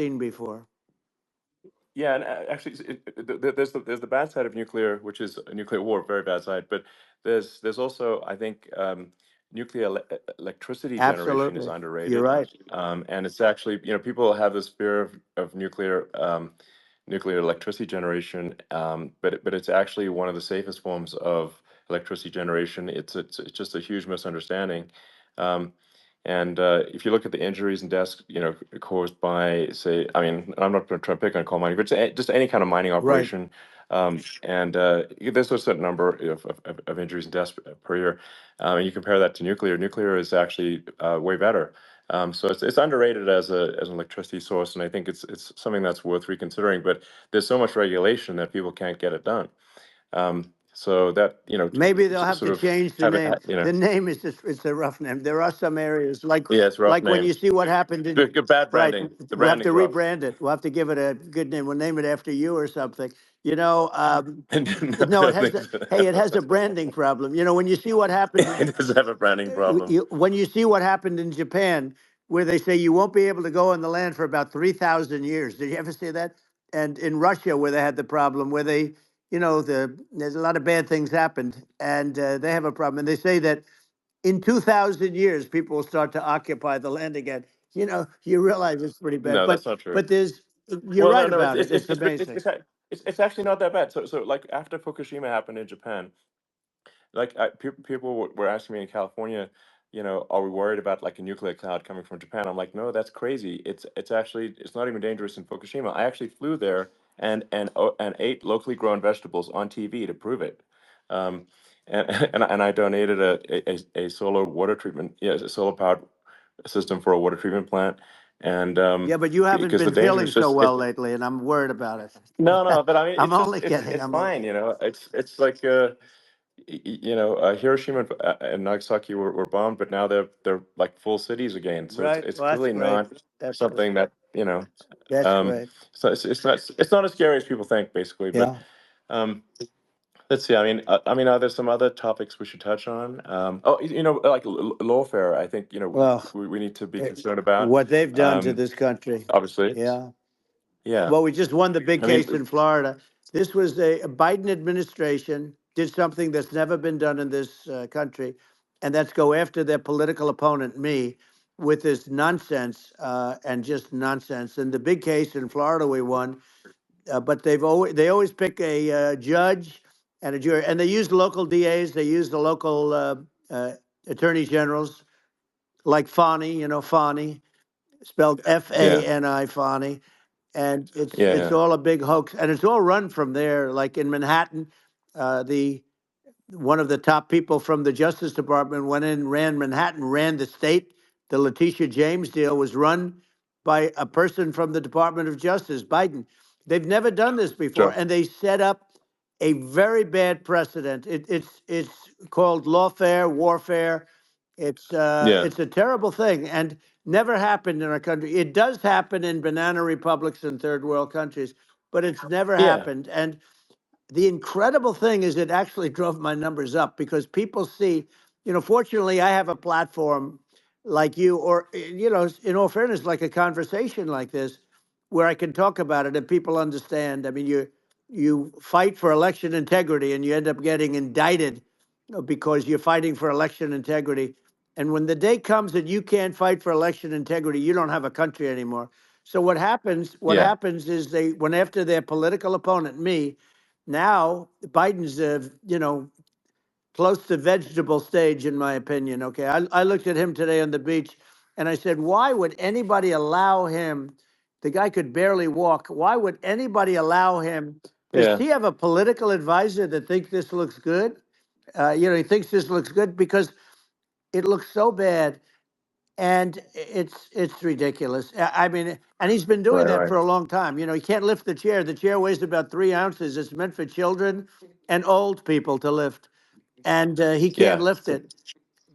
seen before. Yeah, and actually, there's the bad side of nuclear, which is a nuclear war, very bad side. But there's also, I think, nuclear electricity generation is Absolutely. You're underrated, right. and it's actually, people have this fear of nuclear electricity generation, but it's actually one of the safest forms of electricity generation. It's just a huge misunderstanding. Um, and if you look at the injuries and deaths, caused by, say, I mean, I'm not going to try to pick on coal mining, but just any kind of mining Right. operation, and there's a certain number of injuries and deaths per year. And you compare that to nuclear. Nuclear is actually way better. So it's underrated as an electricity source, and I think it's something that's worth reconsidering. But there's so much regulation that people can't get it done. So that, Maybe they'll have sort to of change the have it, name. The name is just, it's a rough name. There are some areas yeah, it's a rough like when name. you see what happened in, Good bad right, branding. The we'll have to branding's rough. rebrand it. We'll have to give it a good name. We'll name it after you or something. You know, No, no, I it has think a, hey, it has a branding problem. You know, when you see what happened in, it does have a branding problem. when you see what happened in Japan, where they say you won't be able to go on the land for about 3,000 years. Did you ever see that? And in Russia, where they had the problem, where they, there's a lot of bad things happened, and they have a problem. And they say that in 2,000 years, people will start to occupy the land again. You realize it's pretty bad. No, But that's not true. but you're Well, no, right no, about it. It's amazing. it's actually not that bad. So like after Fukushima happened in Japan, like people were asking me in California, are we worried about like a nuclear cloud coming from Japan? I'm like, no, that's crazy. It's actually, it's not even dangerous in Fukushima. I actually flew there and ate locally grown vegetables on TV to prove it. Um, and and I donated a solar water treatment, a solar powered system for a water treatment plant, and Yeah, but you haven't because the been danger feeling is so just well lately, and I'm worried about no, it. no, but I mean, I'm it's just only kidding. it's fine, It's like Hiroshima and Nagasaki were bombed, but now they're like full cities again. So it's Right. it's Well, that's really great. not That's great. something that That's um. great. So it's not as scary as people think, basically. But Yeah. um, let's see. I mean, are there some other topics we should touch on? Oh, like lawfare. I think Well, we need to be concerned about. what they've done to Um, this country. obviously, Yeah. yeah. Well, we just won the big I mean, case in Florida. This was a Biden administration did something that's never been done in this country, and that's go after their political opponent, me, with this nonsense and just nonsense. And the big case in Florida we won, but they always pick a judge and a jury, and they use local DAs, they use the local attorney generals like Fani, Fani, spelled yeah, Fani, Fani, and it's yeah, all a big hoax, and it's all run from there. Like in Manhattan, the one of the top people from the Justice Department went in, ran Manhattan, ran the state. The Letitia James deal was run by a person from the Department of Justice, Biden. They've never done this before, sure, and they set up a very bad precedent. It's called lawfare, warfare. yeah, It's a terrible thing, and never happened in our country. It does happen in banana republics and third world countries, but it's never yeah, happened. And the incredible thing is it actually drove my numbers up because people see, fortunately I have a platform like you, or in all fairness, like a conversation like this where I can talk about it and people understand. I mean, you fight for election integrity and you end up getting indicted because you're fighting for election integrity. And when the day comes that you can't fight for election integrity, you don't have a country anymore. So what happens? What yeah, happens is they went after their political opponent, me. Now Biden's, close to vegetable stage, in my opinion. Okay, I looked at him today on the beach, and I said, why would anybody allow him? The guy could barely walk. Why would anybody allow him? Does yeah, he have a political advisor that thinks this looks good? He thinks this looks good because it looks so bad, and it's ridiculous. I mean, and he's been doing right, that right, for a long time. He can't lift the chair. The chair weighs about 3 ounces. It's meant for children and old people to lift, and he can't yeah. lift it.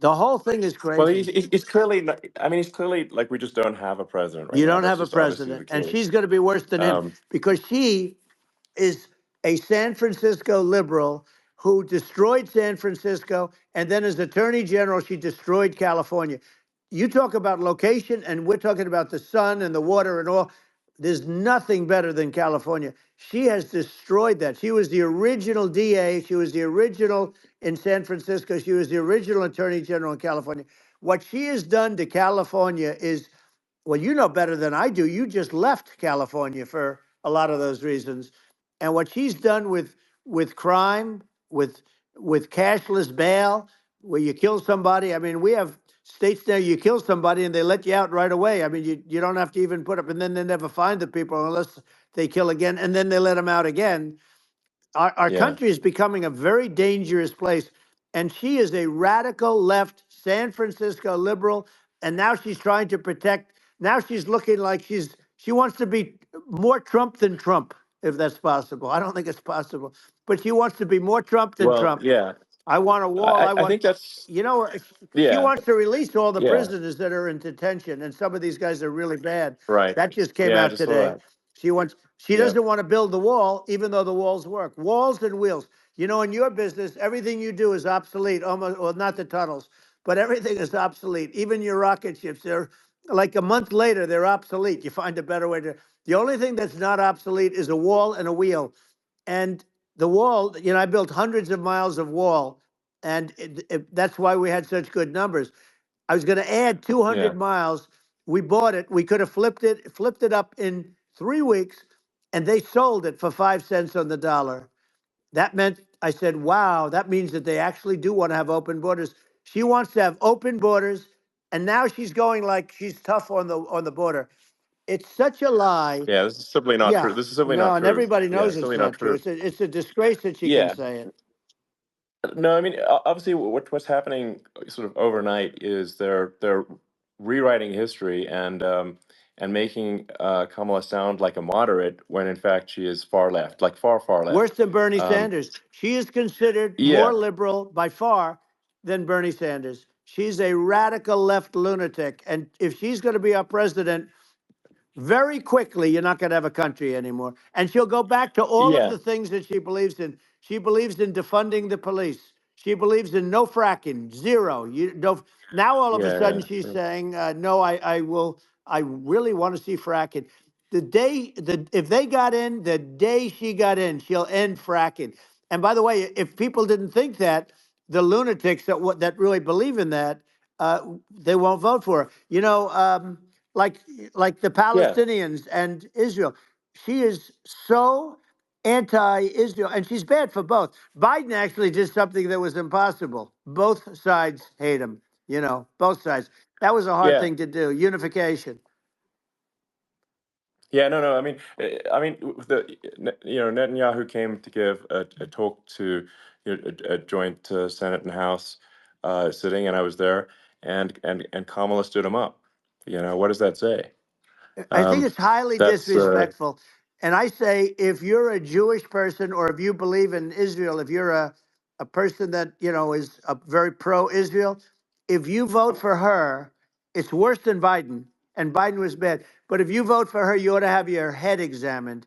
The whole thing is Well, crazy. he's clearly not, I mean, he's clearly like, we just don't have a president right You now. don't That's have a just obviously the president, and case. she's going to be worse than him Um, because she is a San Francisco liberal who destroyed San Francisco, and then as Attorney General, she destroyed California. You talk about location, and we're talking about the sun and the water and all. There's nothing better than California. She has destroyed that. She was the original DA. She was the original in San Francisco. She was the original Attorney General in California. What she has done to California is, well, you know better than I do. You just left California for a lot of those reasons. And what she's done with crime, with cashless bail, where you kill somebody. I mean, we have states now you kill somebody and they let you out right away. I mean, you don't have to even put up, and then they never find the people unless they kill again, and then they let them out again. Our Yeah. country is becoming a very dangerous place. And she is a radical left San Francisco liberal. And now she's trying to protect. Now she's looking like she wants to be more Trump than Trump, if that's possible. I don't think it's possible, but she wants to be more Trump than Well, Trump. yeah. I want a wall. I I want, think that's you know, she yeah. wants to release all the Yeah. prisoners that are in detention, and some of these guys are really bad. Right. That just came Yeah, I out just saw today. that. She Yeah. doesn't want to build the wall, even though the walls work. Walls and wheels. You know, in your business, everything you do is obsolete. Almost, well, not the tunnels, but everything is obsolete. Even your rocket ships, they're like a month later, they're obsolete. You find a better way to. The only thing that's not obsolete is a wall and a wheel. And the wall, you know, I built hundreds of miles of wall, and that's why we had such good numbers. I was going to add Yeah. 200 miles. We bought it. We could have flipped it up in 3 weeks, and they sold it for 5 cents on the dollar. That meant I said, "Wow, that means that they actually do want to have open borders." She wants to have open borders, and now she's going like she's tough on the border. It's such a lie. Yeah, this is simply not true. Yeah, This is simply no, not and true. everybody Yeah, knows it's it's simply not not true. true. It's a disgrace that she can Yeah. say it. No, I mean, obviously, what's happening sort of overnight is they're rewriting history and making Kamala sound like a moderate when in fact she is far left, like far Worse left. than Bernie Um, Sanders. She is considered more yeah, liberal by far than Bernie Sanders. She's a radical left lunatic. And if she's going to be our president, very quickly, you're not going to have a country anymore. And she'll go back to all of yeah, the things that she believes in. She believes in defunding the police. She believes in no fracking, zero. You no. Now all of a yeah, sudden she's yeah, saying, no, I will. I really want to see fracking. If they got in, the day she got in, she'll end fracking. And by the way, if people didn't think that, the lunatics that really believe in that, they won't vote for her. You know, like the yeah, Palestinians and Israel. She is so anti-Israel, and she's bad for both. Biden actually did something that was impossible. Both sides hate him. You know, both sides. That was a hard yeah. thing to do. Unification. Yeah, no. I mean, Netanyahu came to give a talk to a joint Senate and House sitting, and I was there, and Kamala stood him up. You know, what does that say? I think Um, it's highly that's disrespectful. And I say, if you're a Jewish person or if you believe in Israel, if you're a person that, you know, is a very pro-Israel, if you vote for her, it's worse than Biden. And Biden was bad. But if you vote for her, you ought to have your head examined.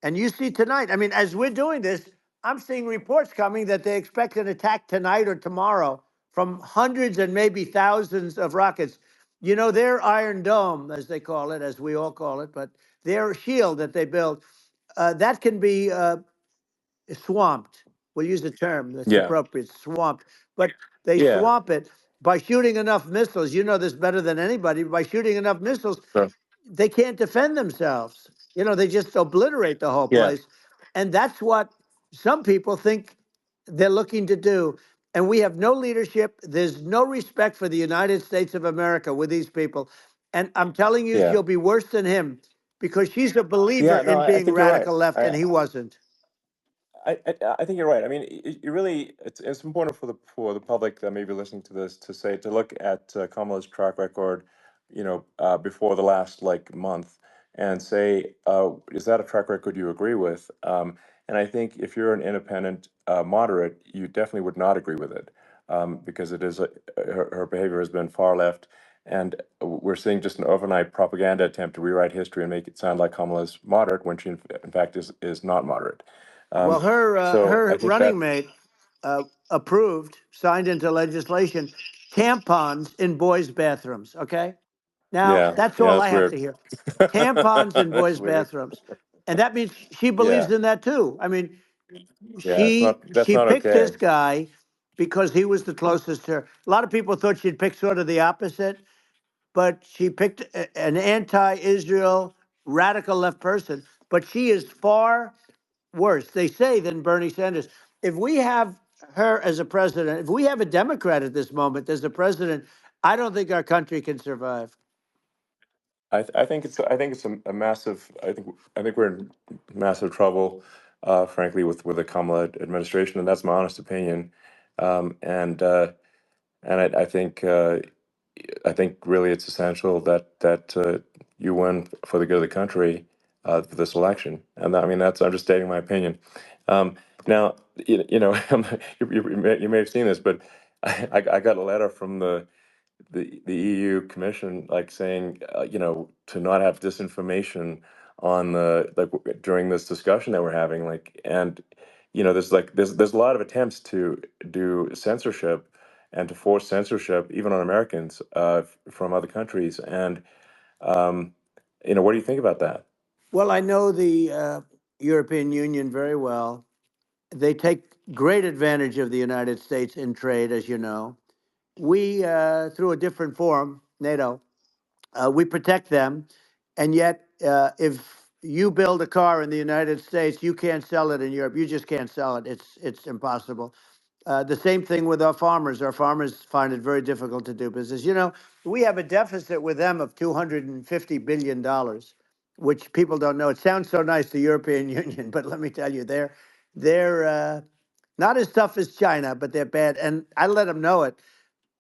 And you see tonight, I mean, as we're doing this, I'm seeing reports coming that they expect an attack tonight or tomorrow from hundreds and maybe thousands of rockets. You know, their Iron Dome, as they call it, as we all call it, but their shield that they build, that can be swamped. We'll use the term that's yeah, appropriate, swamped. But they yeah. swamp it by shooting enough missiles. You know this better than anybody. By shooting enough missiles, So, they can't defend themselves. You know, they just obliterate the whole yeah, place. And that's what some people think they're looking to do. And we have no leadership. There's no respect for the United States of America with these people. And I'm telling you, yeah, she'll be worse than him because she's a believer yeah. No, in I being think you're right. radical left, and he wasn't. I think you're right. I mean, you really, it's important for the public that may be listening to this to look at Kamala's track record, before the last like month, and say, is that a track record you agree with? And I think if you're an independent moderate, you definitely would not agree with it, because it is her behavior has been far left, and we're seeing just an overnight propaganda attempt to rewrite history and make it sound like Kamala's moderate when she in fact is not moderate. Well, So I her think running that, mate approved, signed into legislation, tampons in boys' bathrooms. Okay, Now, Yeah, that's yeah, all that's I have weird. to hear. Tampons in That's boys' weird. bathrooms. And that means she Yeah, believes in that too. I mean, yeah, that's she not picked this okay. guy because he was the closest to her. A lot of people thought she'd pick sort of the opposite, but she picked an anti-Israel radical left person. But she is far worse, they say, than Bernie Sanders. If we have her as a president, if we have a Democrat at this moment as a president, I don't think our country can survive. I think it's a massive. I think we're in massive trouble, frankly, with the Kamala administration, and that's my honest opinion. Um, and uh, and I think really it's essential that you win for the good of the country for this election. And I mean that's I'm just stating my opinion. Um, now you know you may have seen this, but I got a letter from the EU Commission, like saying, to not have disinformation on during this discussion that we're having, and there's a lot of attempts to do censorship and to force censorship even on Americans from other countries, and um, what do you think about that? Well, I know the European Union very well. They take great advantage of the United States in trade, as you know. We, through a different forum, NATO, we protect them. And yet, if you build a car in the United States, you can't sell it in Europe. You just can't sell it. It's impossible. The same thing with our farmers. Our farmers find it very difficult to do business. You know, we have a deficit with them of $250 billion, which people don't know. It sounds so nice, the European Union, but let me tell you, they're not as tough as China, but they're bad. And I let them know it,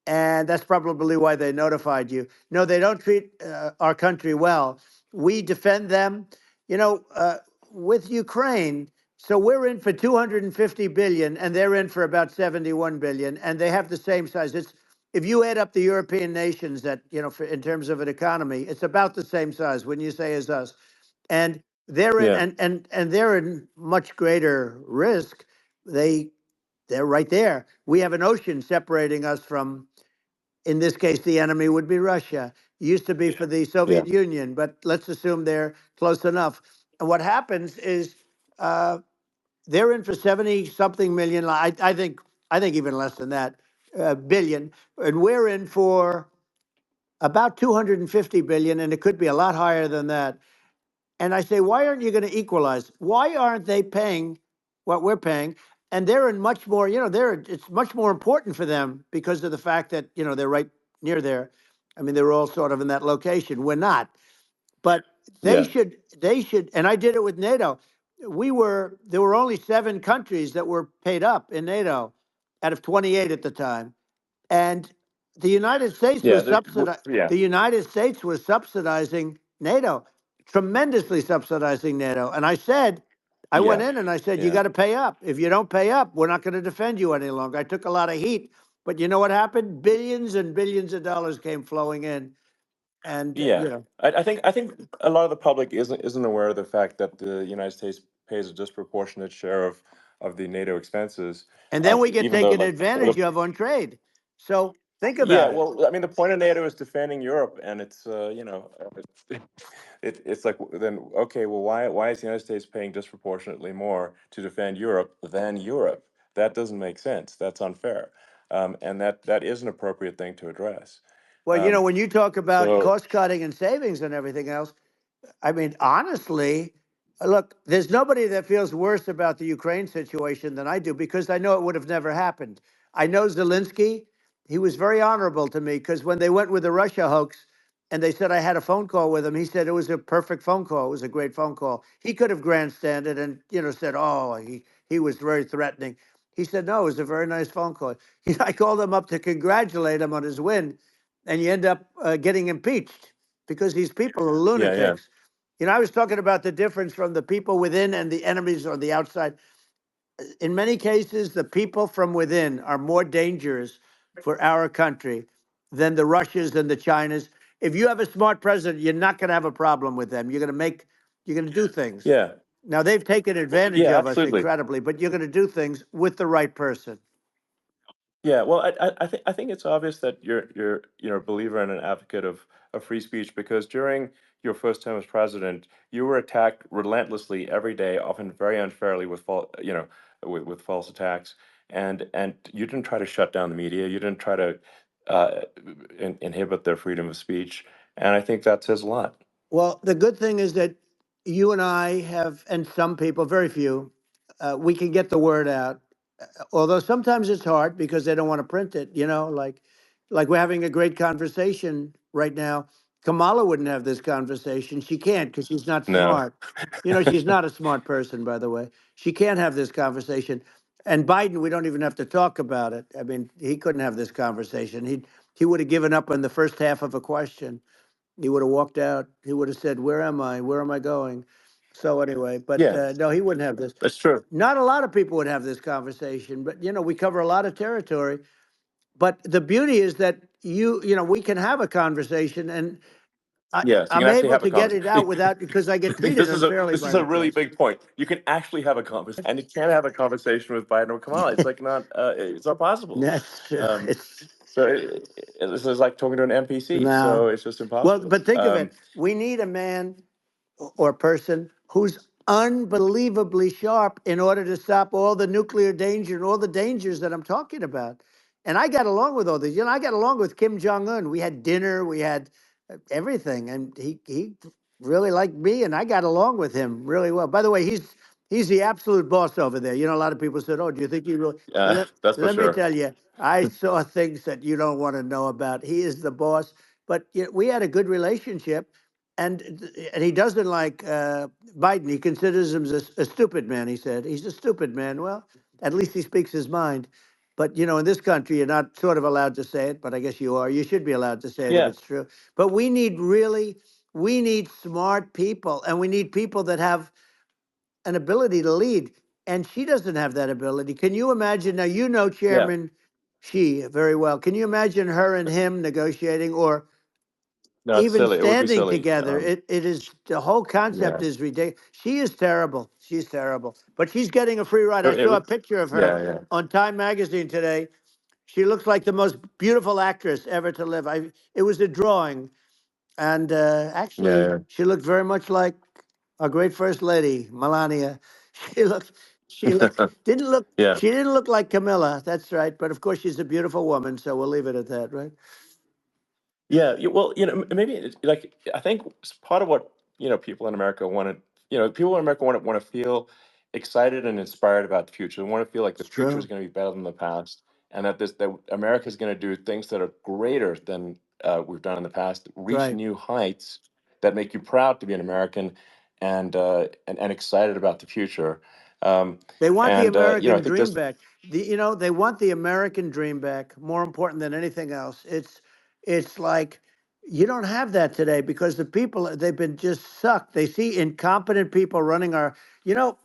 and that's probably why they notified you. No, they don't treat our country well. We defend them, you know, with Ukraine. So we're in for 250 billion, and they're in for about 71 billion, and they have the same size. It's if you add up the European nations that in terms of an economy, it's about the same size. When you say as us, and they're in, Yeah, and they're in much greater risk. They they're right there. We have an ocean separating us from, in this case, the enemy would be Russia. It used to be for the yeah, Soviet Union, but let's assume they're close enough. And what happens is uh, they're in for 70 something million. I think even less than that, billion, and we're in for about 250 billion, and it could be a lot higher than that. And I say, why aren't you going to equalize? Why aren't they paying what we're paying? And they're in much more, it's much more important for them because of the fact that, they're right near there. I mean, they're all sort of in that location. We're not. But yeah, they should, and I did it with NATO. There were only 7 countries that were paid up in NATO out of 28 at the time. And the United States yeah. was the United States was subsidizing NATO, tremendously subsidizing NATO. And I said, I went Yeah, in and I said, you yeah, got to pay up. If you don't pay up, we're not going to defend you any longer. I took a lot of heat, but you know what happened? Billions and billions of dollars came flowing in, and yeah. I think a lot of the public isn't aware of the fact that the United States pays a disproportionate share of the NATO expenses, and then we get even though taken advantage of on trade. So think yeah. about it. Well, I mean, the point of NATO is defending Europe, and it's it's like then okay, well, why is the United States paying disproportionately more to defend Europe than Europe? That doesn't make sense. That's unfair, and that is an appropriate thing to address. Well, Um, when you talk about so cost cutting and savings and everything else, I mean, honestly, look, there's nobody that feels worse about the Ukraine situation than I do because I know it would have never happened. I know Zelensky. He was very honorable to me because when they went with the Russia hoax and they said I had a phone call with him, he said it was a perfect phone call. It was a great phone call. He could have grandstanded and, said, oh, he was very threatening. He said, no, it was a very nice phone call. I called him up to congratulate him on his win, and you end up getting impeached because these people are yeah, yeah, lunatics. I was talking about the difference from the people within and the enemies on the outside. In many cases, the people from within are more dangerous for our country than the Russias and the Chinas. If you have a smart president, you're not going to have a problem with them. You're going to do things. yeah, Now, they've taken advantage yeah. of us Absolutely. incredibly, but you're going to do things with the right person. Yeah, well, I think it's obvious that you're a believer and an advocate of of free speech, because during your first term as president, you were attacked relentlessly every day, often very unfairly with with false attacks, and you didn't try to shut down the media. You didn't try to uh, inhibit their freedom of speech, and I think that says a lot. Well, the good thing is that you and I have, and some people, very few, we can get the word out. Although sometimes it's hard because they don't want to print it. Like we're having a great conversation right now. Kamala wouldn't have this conversation. She can't because she's not No. smart. She's not a smart person, by the way. She can't have this conversation. And Biden, we don't even have to talk about it. I mean, he couldn't have this conversation. He would have given up on the first half of a question. He would have walked out. He would have said, "Where am I? Where am I going?" So anyway, but Yeah, no, he wouldn't have this. that's true. Not a lot of people would have this conversation, but we cover a lot of territory. But the beauty is that we can have a conversation, and Yes, you I'm can actually able have a to get it out conversation. without because I get I think treated this is a unfairly this by is the a really press. big point. You can actually have a conversation, and you can't have a conversation with Biden or Kamala. It's like not it's not possible. That's true. Um, It's so this is like talking to an NPC. no. So it's just Well, impossible. but think of it. We need a man or person who's unbelievably sharp in order to stop all the nuclear danger and all the dangers that I'm talking about. And I got along with all these. I got along with Kim Jong Un. We had dinner, we had everything, and he really liked me, and I got along with him really well. By the way, he's the absolute boss over there. A lot of people said, "Oh, do you think he really?" That's for Let me sure. tell you, I saw things that you don't want to know about. He is the boss. But we had a good relationship, and he doesn't like Biden. He considers him a stupid man. He said he's a stupid man. Well, at least he speaks his mind. But in this country, you're not sort of allowed to say it, but I guess you are. You should be allowed to say it if Yeah, it's true. But we need smart people, and we need people that have an ability to lead. And she doesn't have that ability. Can you imagine? Now, yeah. Chairman Xi very well. Can you imagine her and him negotiating or No, it's even silly. It would be standing silly. together? It is the whole concept Yeah. is ridiculous. She is terrible. She's terrible. But she's getting a free ride. I It saw a would. picture of her Yeah, yeah, on Time Magazine today. She looks like the most beautiful actress ever to live. It was a drawing, and actually, yeah, she looked very much like our great first lady, Melania. She looked, she looked, yeah. didn't look, Yeah. she didn't look like Camilla. That's right. But of course, she's a beautiful woman, so we'll leave it at that, right? Yeah, well, maybe like I think part of what people in America want to, people in America want to feel excited and inspired about the future. They want to feel like the It's future is true. going to be better than the past, and that America is going to do things that are greater than we've done in the past, reach Right. new heights that make you proud to be an American, and excited about the future. Um, They want the and I American think dream this, back. They want the American dream back. More important than anything else. It's like you don't have that today because the people they've been just sucked. They see incompetent people running our. You know,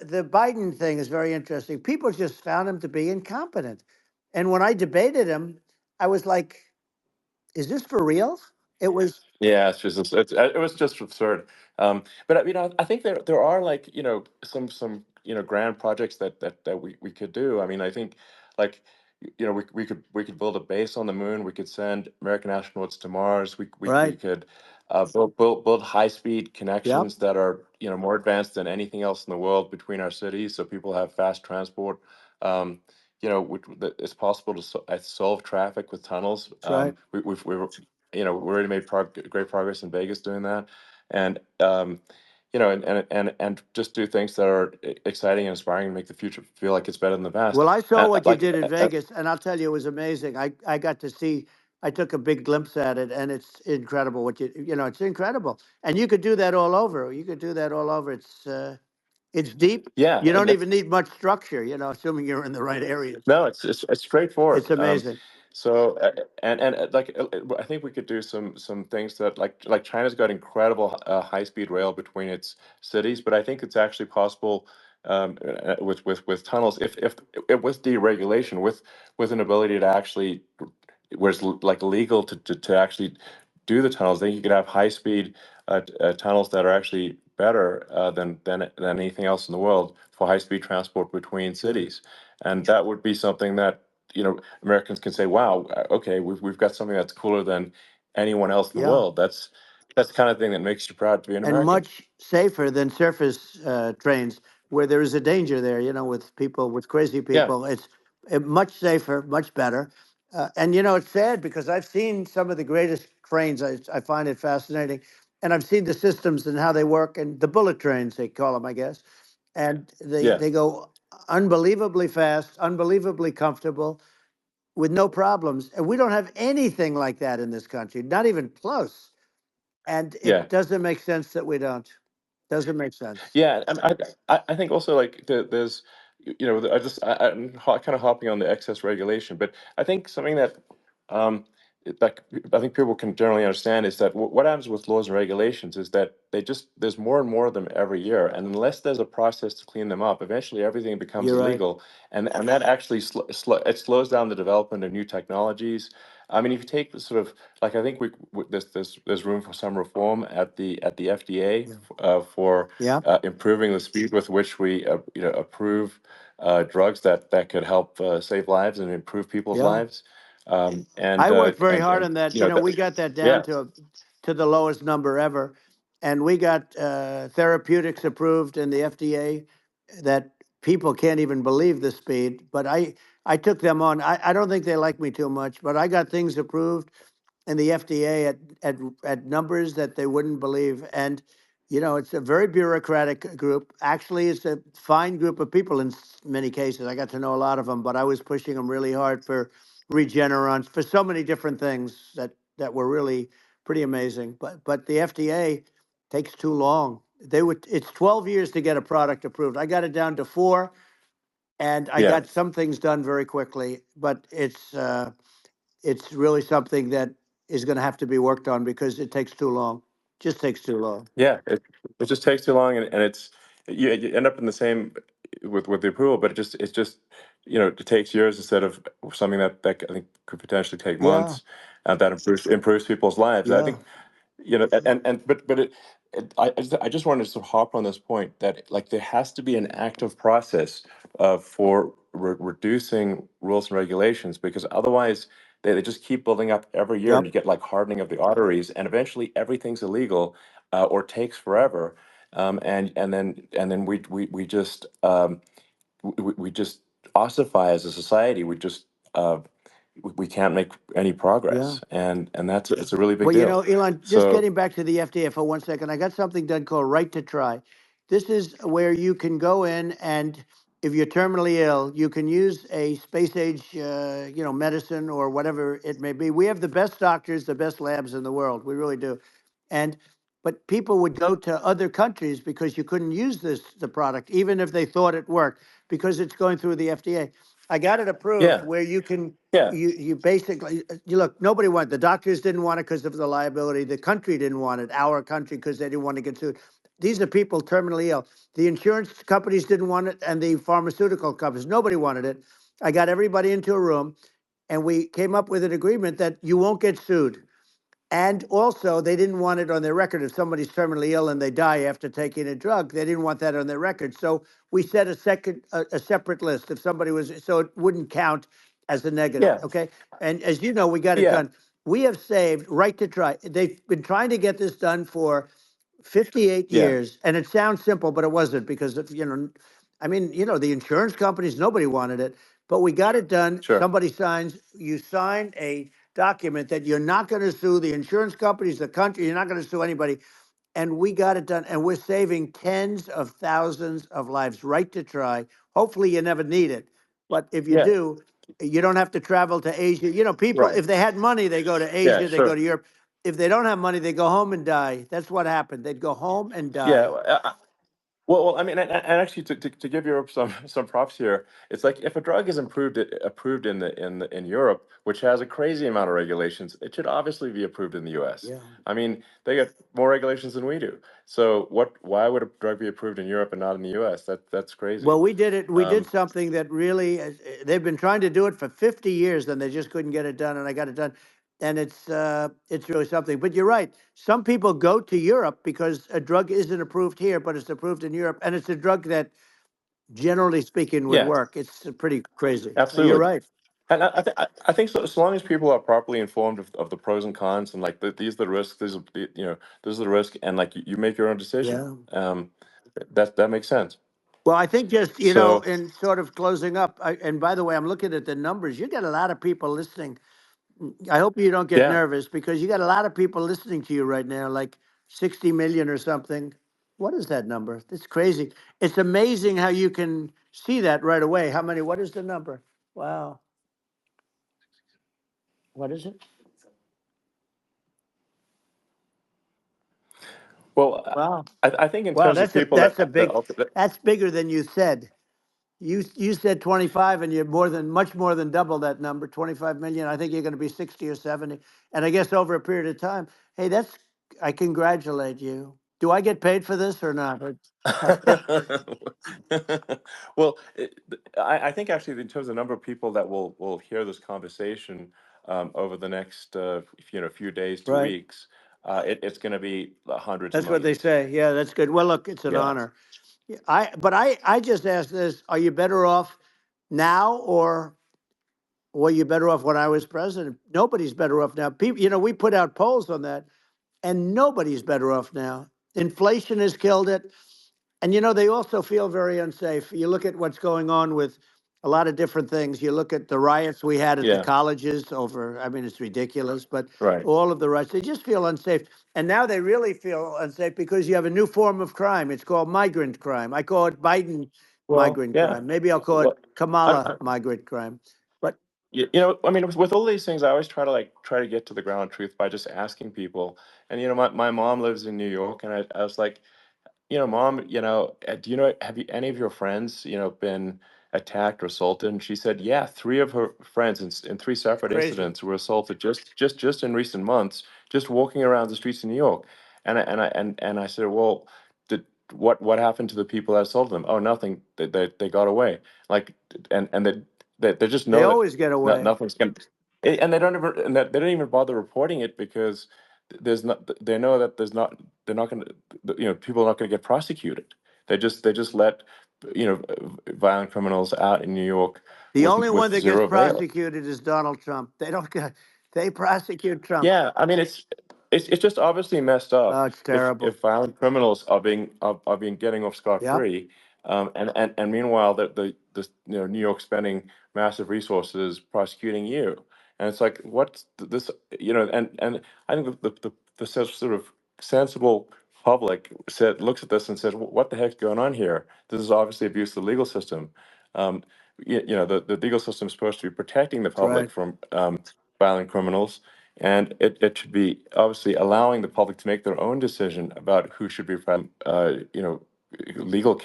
the Biden thing is very interesting. People just found him to be incompetent, and when I debated him, I was like, "Is this for real?" It was yeah, it was just absurd. But I think there are like some grand projects that we could do. I mean, I think like we could build a base on the moon. We could send American astronauts to Mars. We right. could build high speed Yep. connections that are more advanced than anything else in the world between our cities, so people have fast transport. Um, it's possible to solve traffic with tunnels. That's right. We already made great progress in Vegas doing that, and and just do things that are exciting and inspiring and make the future feel like it's better than the past. Well, I saw And what you did in Vegas, and I'll tell you, it was amazing. I got to see. I took a big glimpse at it, and it's incredible. It's incredible, and you could do that all over. You could do that all over. It's deep. yeah, You and don't even need much structure. Assuming you're in the right areas. no, it's It's straightforward. amazing. So and like I think we could do some things that like China's got incredible high speed rail between its cities, but I think it's actually possible with tunnels if with deregulation with an ability to actually where it's like legal to actually do the tunnels. Then you could have high speed tunnels that are actually better than anything else in the world for high speed transport between Right. cities, and that would be something that Americans can say, "Wow, okay, we've got something that's cooler than anyone else in the Yeah. world. That's the kind of thing that makes you proud to be an And American. much safer than surface trains where there is a danger there, with people, with crazy Yeah, people. It's much safer, much better. And, it's sad because I've seen some of the greatest trains. I find it fascinating. And I've seen the systems and how they work, and the bullet trains, they call them, I guess. And yeah, they go unbelievably fast, unbelievably comfortable, with no problems. And we don't have anything like that in this country, not even close. And yeah. it doesn't make sense that we don't. Doesn't make sense. Yeah, and I think also like there's I'm kind of hopping on the excess regulation, but I think something that um like I think people can generally understand is that what happens with laws and regulations is that there's more and more of them every year, and unless there's a process to clean them up, eventually everything becomes You're right. illegal, and that actually it slows down the development of new technologies. I mean, if you take the sort of like I think there's room for some reform at the FDA Yeah. for Yeah. improving the speed with which we approve drugs that could help save lives and improve people's Yeah. lives. I worked very hard And on that. We got that down yeah, to the lowest number ever, and we got therapeutics approved in the FDA that people can't even believe the speed. But I took them on. I don't think they like me too much, but I got things approved in the FDA at numbers that they wouldn't believe. And it's a very bureaucratic group. Actually, it's a fine group of people in many cases. I got to know a lot of them, but I was pushing them really hard for Regeneron, for so many different things that were really pretty amazing. But the FDA takes too long. It's 12 years to get a product approved. I got it down to 4, and I yeah. got some things done very quickly. But it's really something that is going to have to be worked on because it takes too long. Just takes too long. Yeah, it just takes too long, and it's you end up in the same with the approval, but it's just it takes years instead of something that I think could potentially take Yeah, months, and that improves people's lives. I yeah, think but I just wanted to sort of hop on this point that like there has to be an active process for reducing rules and regulations, because otherwise they just keep building up every year, and yep, you get like hardening of the arteries, and eventually everything's illegal or takes forever, and then we just we just ossify as a society. Uh, we can't make any yeah. progress, and that's it's a really big Well, deal. Elon, just So getting back to the FDA for 1 second, I got something done called Right to Try. This is where you can go in, and if you're terminally ill, you can use a space age, medicine or whatever it may be. We have the best doctors, the best labs in the world. We really do. And but people would go to other countries because you couldn't use the product, even if they thought it worked, because it's going through the FDA. I got it approved yeah, where you can yeah, you basically you look, nobody wanted, the doctors didn't want it because of the liability, the country didn't want it, our country, because they didn't want to get sued. These are people terminally ill. The insurance companies didn't want it, and the pharmaceutical companies, nobody wanted it. I got everybody into a room, and we came up with an agreement that you won't get sued. And also, they didn't want it on their record. If somebody's terminally ill and they die after taking a drug, they didn't want that on their record. So we set a separate list. If somebody was, so it wouldn't count as a negative. yeah, Okay. And as you know, we got it yeah, done. We have saved Right to Try. They've been trying to get this done for 58 yeah, years. And it sounds simple, but it wasn't, because I mean, the insurance companies, nobody wanted it, but we got it done. sure, Somebody signs, you sign a document that you're not going to sue the insurance companies, the country, you're not going to sue anybody. And we got it done. And we're saving tens of thousands of lives. Right to Try. Hopefully you never need it. But if you yeah, do, you don't have to travel to Asia. People, right, if they had money, they go to yeah, Asia, they go sure, to Europe. If they don't have money, they go home and die. That's what happened. They'd go home and yeah. die. Well, I mean, and actually, to give Europe some props here, it's like if a drug is approved in Europe, which has a crazy amount of regulations, it should obviously be approved in the U.S. Yeah. I mean, they get more regulations than we do. So why would a drug be approved in Europe and not in the U.S.? That's crazy. Well, we did it. We did Um, something that really, they've been trying to do it for 50 years, and they just couldn't get it done. And I got it done, and it's really something. But you're right. Some people go to Europe because a drug isn't approved here, but it's approved in Europe, and it's a drug that, generally speaking, would yeah, work. It's pretty crazy. You're absolutely. right. And I think so, as long as people are properly informed of the pros and cons, and like these are the risks, these are this is the risk, and like you make your own decision. Yeah. That makes sense. Well, I think just, So in sort of closing up, and by the way, I'm looking at the numbers. You got a lot of people listening. I hope you don't get yeah. nervous because you got a lot of people listening to you right now, like 60 million or something. What is that number? It's crazy. It's amazing how you can see that right away. How many? What is the number? Wow. What is it? Well, Wow. I think in Wow, terms of people that that's bigger than you said. You said 25 and you're much more than double that number, 25 million. I think you're going to be 60 or 70. And I guess over a period of time, hey, I congratulate you. Do I get paid for this or not? well, I think actually in terms of the number of people that will hear this conversation over the next few days to Right. weeks, it's going to be hundreds of That's what they millions. say. Yeah, that's good. Well, look, it's an Yeah. honor. Yeah, I just asked this, are you better off now or were you better off when I was president? Nobody's better off now. People, we put out polls on that and nobody's better off now. Inflation has killed it. And they also feel very unsafe. You look at what's going on with a lot of different things. You look at the riots we had at the Yeah. colleges over, I mean, it's ridiculous, but Right. all of the riots, they just feel unsafe. And now they really feel unsafe because you have a new form of crime. It's called migrant crime. I call it Biden Well, migrant yeah. crime. Maybe I'll call it Well, Kamala migrant crime. But I mean, with all these things, I always try to get to the ground truth by just asking people. And my mom lives in New York, and I was like, Mom, do have any of your friends, been attacked or assaulted? And she said, yeah, three of her friends in three separate crazy. incidents were assaulted just in recent months, just walking around the streets of New York. And I said, well, did what happened to the people that assaulted them? Oh, nothing. They got away. Like, and they just They know that always get away. nothing's gonna, and they don't even and that they don't even bother reporting it because there's not they know that they're not going to people are not going to get prosecuted. They just let violent criminals out in New York The only with one that gets zero bail. prosecuted is Donald Trump. They don't get, they prosecute Trump. Yeah, I mean it's just obviously messed Oh, up it's terrible. if violent criminals are being getting off scot Yep, free, and meanwhile the New York spending massive resources prosecuting you, and it's like what's this and I think the sort of sensible public looks at this and says, what the heck's going on here? This is obviously abuse of the legal system. Um, the legal system is supposed to be protecting the that's right. public from violent criminals, and it should be obviously allowing the public to make their own decision about who should be legal